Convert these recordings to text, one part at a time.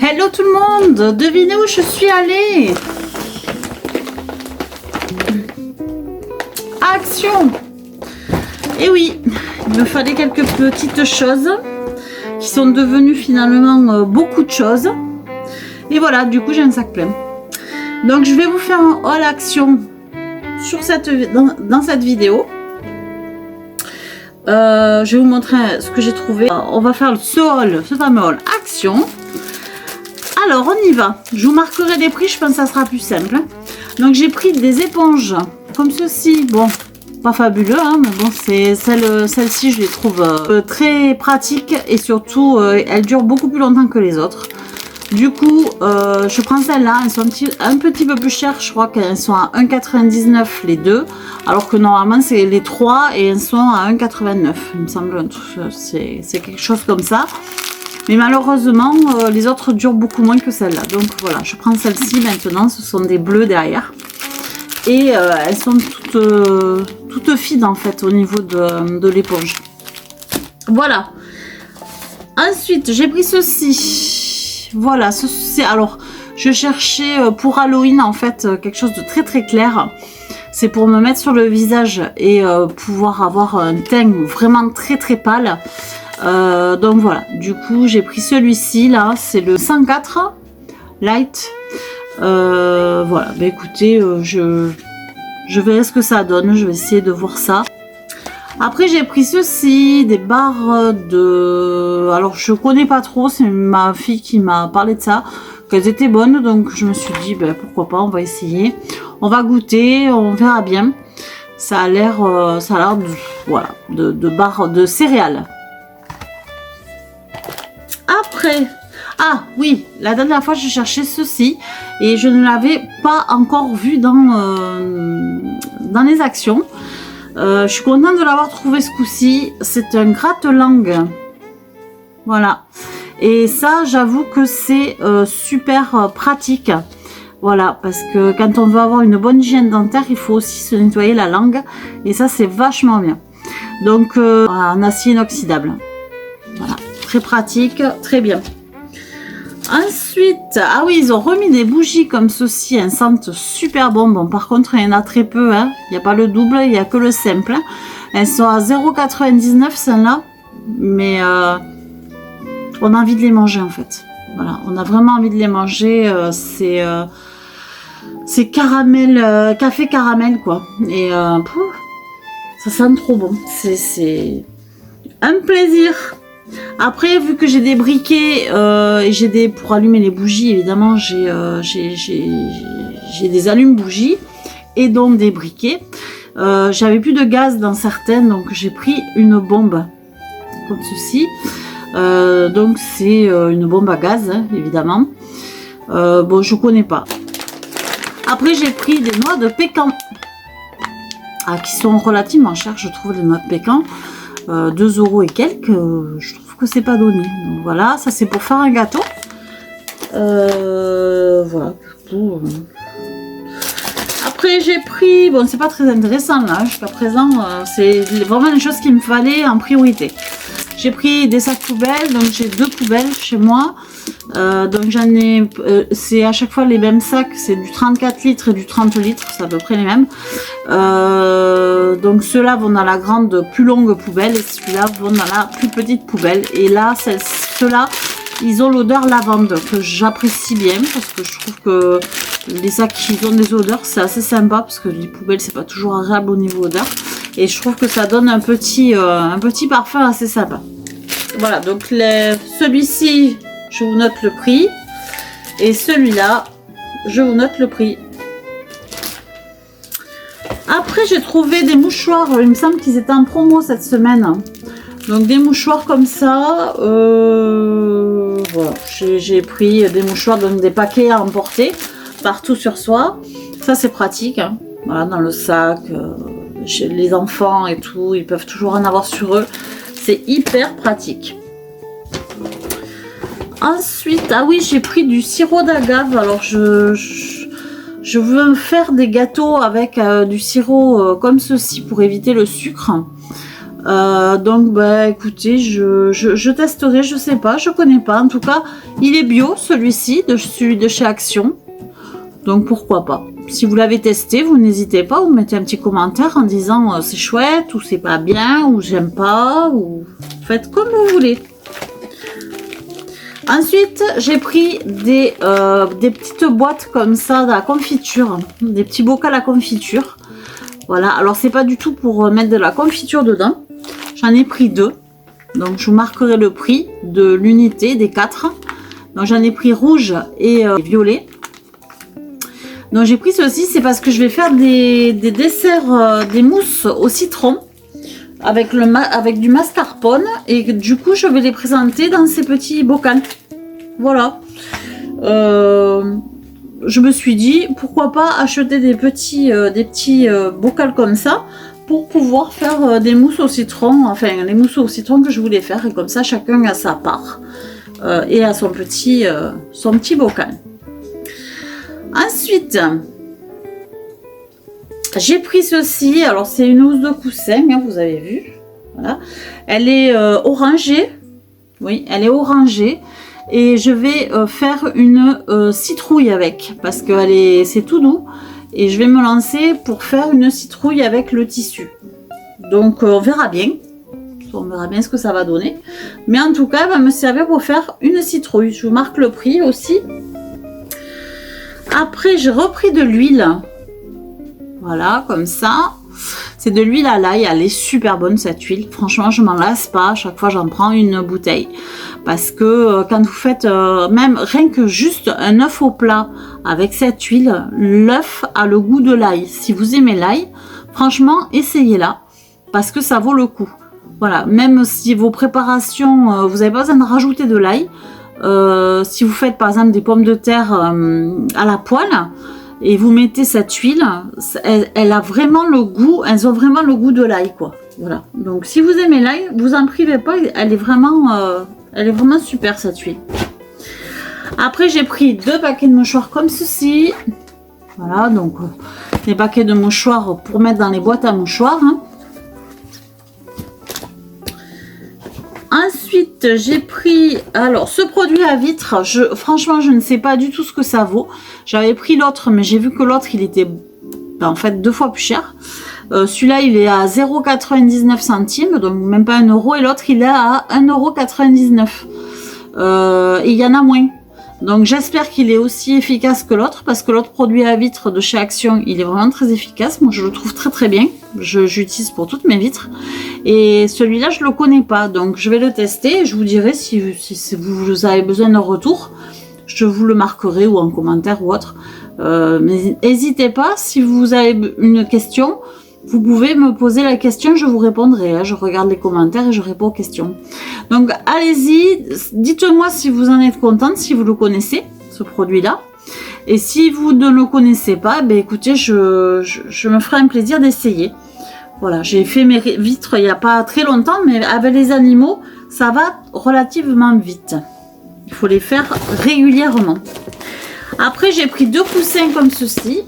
Hello tout le monde, devinez où je suis allée? Action! Et oui, il me fallait quelques petites choses qui sont devenues finalement beaucoup de choses. Et voilà, du coup j'ai un sac plein. Donc je vais vous faire un haul action sur dans cette vidéo. Je vais vous montrer ce que j'ai trouvé. On va faire ce fameux haul action. Alors on y va. Je vous marquerai des prix, je pense que ça sera plus simple. Donc j'ai pris des éponges comme ceci. Bon, pas fabuleux, hein, mais bon, c'est celle-ci, je les trouve très pratiques et surtout elles durent beaucoup plus longtemps que les autres. Du coup, je prends celle-là. Elles sont un petit peu plus chères. Je crois qu'elles sont à 1,99 les deux. Alors que normalement, c'est les 3 et elles sont à 1,89. Il me semble, c'est quelque chose comme ça. Mais malheureusement, les autres durent beaucoup moins que celle-là. Donc voilà, je prends celle-ci maintenant. Ce sont des bleus derrière. Et elles sont toutes fines en fait au niveau de l'éponge. Voilà. Ensuite, j'ai pris ceci. Voilà, alors je cherchais pour Halloween en fait quelque chose de très très clair. C'est pour me mettre sur le visage et pouvoir avoir un teint vraiment très très pâle. Donc voilà, du coup j'ai pris celui-ci là, c'est le 104 Light. Voilà, bah écoutez, je verrai ce que ça donne, je vais essayer de voir ça. Après j'ai pris ceci, des barres de... Alors je connais pas trop, c'est ma fille qui m'a parlé de ça, qu'elles étaient bonnes, donc je me suis dit ben, pourquoi pas, on va essayer. On va goûter, on verra bien. Ça a l'air de, voilà, de barres de céréales. Après, ah oui, la dernière fois je cherchais ceci et je ne l'avais pas encore vu dans les actions. Je suis contente de l'avoir trouvé ce coup-ci. C'est un gratte-langue. Voilà. Et ça, j'avoue que c'est super pratique. Voilà, parce que quand on veut avoir une bonne hygiène dentaire, il faut aussi se nettoyer la langue. Et ça, c'est vachement bien. Donc, en acier inoxydable. Voilà. Très pratique, très bien. Ensuite, ah oui, ils ont remis des bougies comme ceci, elles sentent super bon. Bon, par contre, il y en a très peu, hein. Il n'y a pas le double, il n'y a que le simple. Elles sont à 0,99 celles-là, mais on a envie de les manger en fait. Voilà, on a vraiment envie de les manger. C'est caramel, café caramel quoi. Et ça sent trop bon. C'est un plaisir. Après, vu que j'ai des briquets et j'ai pour allumer les bougies, évidemment, j'ai des allume-bougies et donc des briquets. J'avais plus de gaz dans certaines, donc j'ai pris une bombe comme ceci. Donc c'est une bombe à gaz, hein, évidemment. Bon, je connais pas. Après, j'ai pris des noix de pécan qui sont relativement chères, je trouve, les noix de pécan. 2 € et quelques, je trouve que c'est pas donné. Donc voilà, ça c'est pour faire un gâteau. Voilà, du coup. Après j'ai pris, bon c'est pas très intéressant là, jusqu'à présent, c'est vraiment les choses qu'il me fallait en priorité. J'ai pris des sacs poubelles, donc j'ai 2 poubelles chez moi. Donc j'en ai, c'est à chaque fois les mêmes sacs, c'est du 34 litres et du 30 litres, c'est à peu près les mêmes. Donc ceux-là vont dans la grande plus longue poubelle et ceux-là vont dans la plus petite poubelle. Et là, ceux-là, ils ont l'odeur lavande que j'apprécie bien parce que je trouve que les sacs qui ont des odeurs, c'est assez sympa parce que les poubelles, c'est pas toujours agréable au niveau odeur. Et je trouve que ça donne un petit parfum assez sympa. Voilà, donc celui-ci, je vous note le prix. Et celui-là, je vous note le prix. Après, j'ai trouvé des mouchoirs. Il me semble qu'ils étaient en promo cette semaine. Donc, des mouchoirs comme ça. Voilà, j'ai pris des mouchoirs, donc des paquets à emporter partout sur soi. Ça, c'est pratique. Hein. Voilà, dans le sac. Chez les enfants et tout, ils peuvent toujours en avoir sur eux. C'est hyper pratique. Ensuite, ah oui, j'ai pris du sirop d'agave. Alors, je veux faire des gâteaux avec du sirop comme ceci pour éviter le sucre. Donc bah écoutez, je testerai, je sais pas, je connais pas. En tout cas, il est bio celui-ci, celui de chez Action. Donc pourquoi pas. Si vous l'avez testé, vous n'hésitez pas, vous mettez un petit commentaire en disant c'est chouette ou c'est pas bien ou j'aime pas, ou faites comme vous voulez. Ensuite, j'ai pris des petites boîtes comme ça de la confiture, des petits bocaux à confiture. Voilà, alors c'est pas du tout pour mettre de la confiture dedans. J'en ai pris 2. Donc je vous marquerai le prix de l'unité des 4. Donc j'en ai pris rouge et violet. Donc j'ai pris ceci, c'est parce que je vais faire des desserts, des mousses au citron avec du mascarpone, et du coup je vais les présenter dans ces petits bocaux. Voilà. Je me suis dit pourquoi pas acheter des petits bocaux comme ça pour pouvoir faire des mousses au citron, enfin les mousses au citron que je voulais faire, et comme ça chacun a sa part et a son petit bocal. Ensuite, j'ai pris ceci. Alors c'est une housse de coussin, hein, vous avez vu. Voilà. Elle est orangée. Oui, elle est orangée. Et je vais faire une citrouille avec, parce que c'est tout doux. Et je vais me lancer pour faire une citrouille avec le tissu. Donc on verra bien. On verra bien ce que ça va donner. Mais en tout cas, elle va me servir pour faire une citrouille. Je vous marque le prix aussi. Après, j'ai repris de l'huile. Voilà, comme ça. C'est de l'huile à l'ail. Elle est super bonne, cette huile. Franchement, je m'en lasse pas. À chaque fois, j'en prends une bouteille. Parce que quand vous faites, même rien que juste un œuf au plat avec cette huile, l'œuf a le goût de l'ail. Si vous aimez l'ail, franchement, essayez-la. Parce que ça vaut le coup. Voilà, même si vos préparations, vous n'avez pas besoin de rajouter de l'ail. Si vous faites par exemple des pommes de terre à la poêle et vous mettez cette huile, elle a vraiment le goût, elles ont vraiment le goût de l'ail, quoi. Voilà. Donc si vous aimez l'ail, vous en privez pas, elle est vraiment super, cette huile. Après, j'ai pris 2 paquets de mouchoirs comme ceci. Voilà, donc des paquets de mouchoirs pour mettre dans les boîtes à mouchoirs, hein. Ensuite, j'ai pris, alors ce produit à vitre, franchement je ne sais pas du tout ce que ça vaut. J'avais pris l'autre, mais j'ai vu que l'autre il était en fait 2 fois plus cher. Celui-là il est à 0,99 centimes, donc même pas 1 euro, et l'autre il est à 1,99 €. Et il y en a moins. Donc j'espère qu'il est aussi efficace que l'autre, parce que l'autre produit à vitre de chez Action, il est vraiment très efficace. Moi je le trouve très très bien. J'utilise pour toutes mes vitres. Et celui-là je le connais pas, donc je vais le tester et je vous dirai si vous avez besoin d'un retour. Je vous le marquerai ou en commentaire ou autre. Mais n'hésitez pas, si vous avez une question, vous pouvez me poser la question, je vous répondrai. Hein. Je regarde les commentaires et je réponds aux questions. Donc allez-y, dites-moi si vous en êtes contente, si vous le connaissez, ce produit-là. Et si vous ne le connaissez pas, ben écoutez, je me ferai un plaisir d'essayer. Voilà, j'ai fait mes vitres il n'y a pas très longtemps, mais avec les animaux, ça va relativement vite. Il faut les faire régulièrement. Après, j'ai pris 2 coussins comme ceci.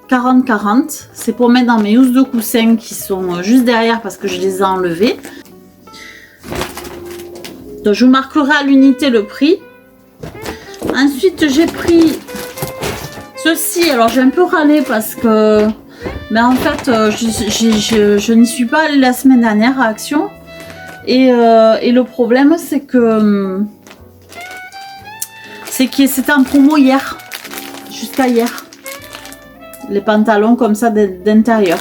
40-40, c'est pour mettre dans mes housses de coussins qui sont juste derrière parce que je les ai enlevées. Donc je vous marquerai à l'unité le prix. Ensuite j'ai pris ceci, alors j'ai un peu râlé parce que en fait je n'y suis pas allée la semaine dernière à Action, et le problème c'est que c'était en promo hier, jusqu'à hier. Les pantalons comme ça d'intérieur.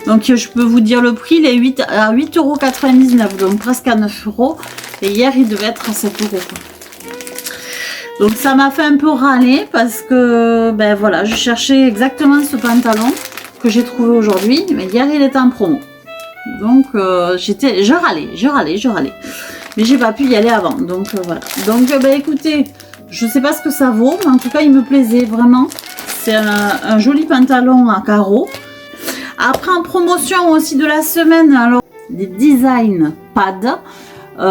Donc je peux vous dire le prix, il est à 8,99 €, donc presque à 9 €. Et hier il devait être à 7 €. Donc ça m'a fait un peu râler parce que ben voilà, je cherchais exactement ce pantalon que j'ai trouvé aujourd'hui, mais hier il était en promo. Donc je râlais. Mais j'ai pas pu y aller avant. Donc voilà. Donc ben écoutez, je sais pas ce que ça vaut, mais en tout cas il me plaisait vraiment. C'est un joli pantalon à carreaux. Après, en promotion aussi de la semaine, alors des design pads.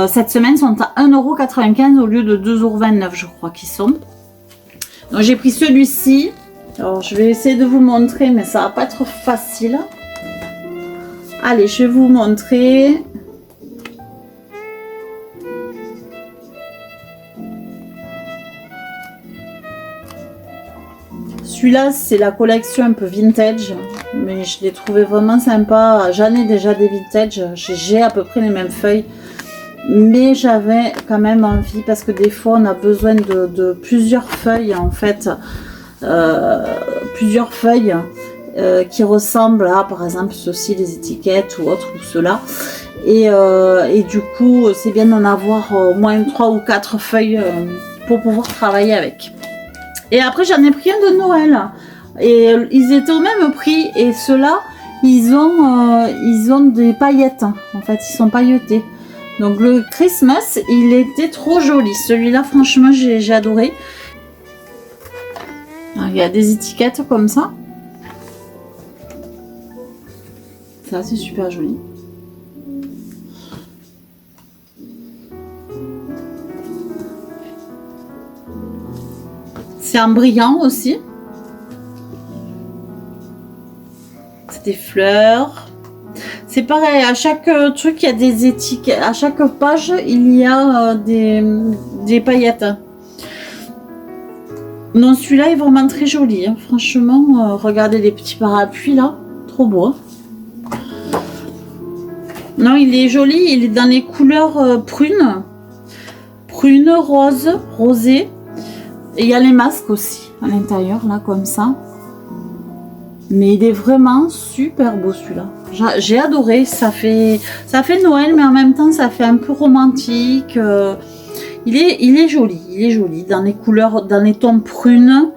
Cette semaine sont à 1,95 € au lieu de 2,29 € je crois qu'ils sont. Donc j'ai pris celui-ci. Alors je vais essayer de vous montrer, mais ça va pas être facile. Allez, je vais vous montrer. celui-là, c'est la collection un peu vintage, mais je l'ai trouvé vraiment sympa. J'en ai déjà des vintage, j'ai à peu près les mêmes feuilles, mais j'avais quand même envie, parce que des fois on a besoin de plusieurs feuilles en fait, plusieurs feuilles qui ressemblent à, par exemple, ceci, les étiquettes ou autre, ou cela. Et du coup, c'est bien d'en avoir au moins 3 ou 4 feuilles pour pouvoir travailler avec. Et après, j'en ai pris un de Noël. Et ils étaient au même prix. Et ceux-là, ils ont des paillettes. En fait, ils sont pailletés. Donc, le Christmas, il était trop joli. Celui-là, franchement, j'ai adoré. Alors, il y a des étiquettes comme ça. Ça, c'est super joli. C'est en brillant aussi. C'est des fleurs. C'est pareil, à chaque truc, il y a des étiquettes. À chaque page, il y a des paillettes. Non, celui-là est vraiment très joli. Hein. Franchement, regardez les petits parapluies là. Trop beau. Non, il est joli. Il est dans les couleurs prunes. Prune, rose, rosé. Et il y a les masques aussi à l'intérieur, là, comme ça. Mais il est vraiment super beau, celui-là. J'ai adoré. Ça fait Noël, mais en même temps, ça fait un peu romantique. Il est joli. Il est joli. Dans les couleurs, dans les tons prunes.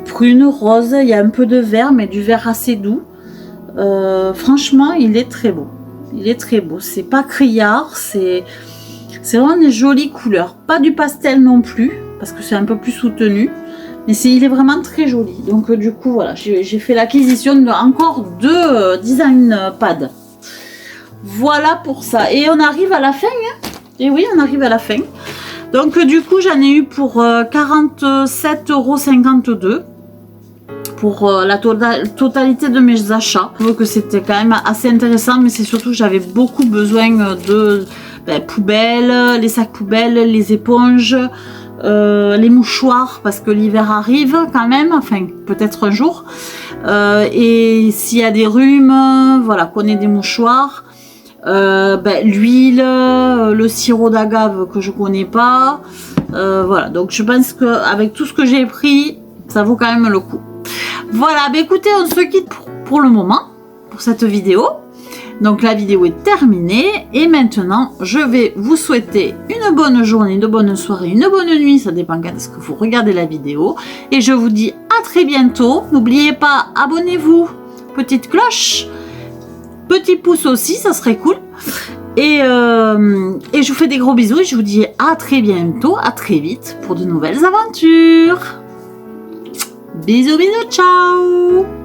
Prune, rose. Il y a un peu de vert, mais du vert assez doux. Franchement, il est très beau. Il est très beau. C'est pas criard, c'est vraiment des jolies couleurs. Pas du pastel non plus, parce que c'est un peu plus soutenu. Mais il est vraiment très joli. Donc du coup, voilà, j'ai fait l'acquisition de encore 2 design pads. Voilà pour ça. Et on arrive à la fin. Hein. Et oui, on arrive à la fin. Donc du coup, j'en ai eu pour 47,52 € pour la totalité de mes achats. Je trouve que c'était quand même assez intéressant, mais c'est surtout que j'avais beaucoup besoin de poubelles, les sacs poubelles, les éponges, les mouchoirs, parce que l'hiver arrive quand même, enfin peut-être un jour. Et s'il y a des rhumes, voilà, qu'on ait des mouchoirs. L'huile, le sirop d'agave que je connais pas. Voilà, donc je pense qu'avec tout ce que j'ai pris, ça vaut quand même le coup. Voilà, écoutez, on se quitte pour le moment, pour cette vidéo. Donc la vidéo est terminée et maintenant je vais vous souhaiter une bonne journée, une bonne soirée, une bonne nuit, ça dépend quand est-ce que vous regardez la vidéo. Et je vous dis à très bientôt. N'oubliez pas, abonnez-vous, petite cloche, petit pouce aussi, ça serait cool. Et je vous fais des gros bisous et je vous dis à très bientôt, à très vite pour de nouvelles aventures. Bisous, bisous, ciao!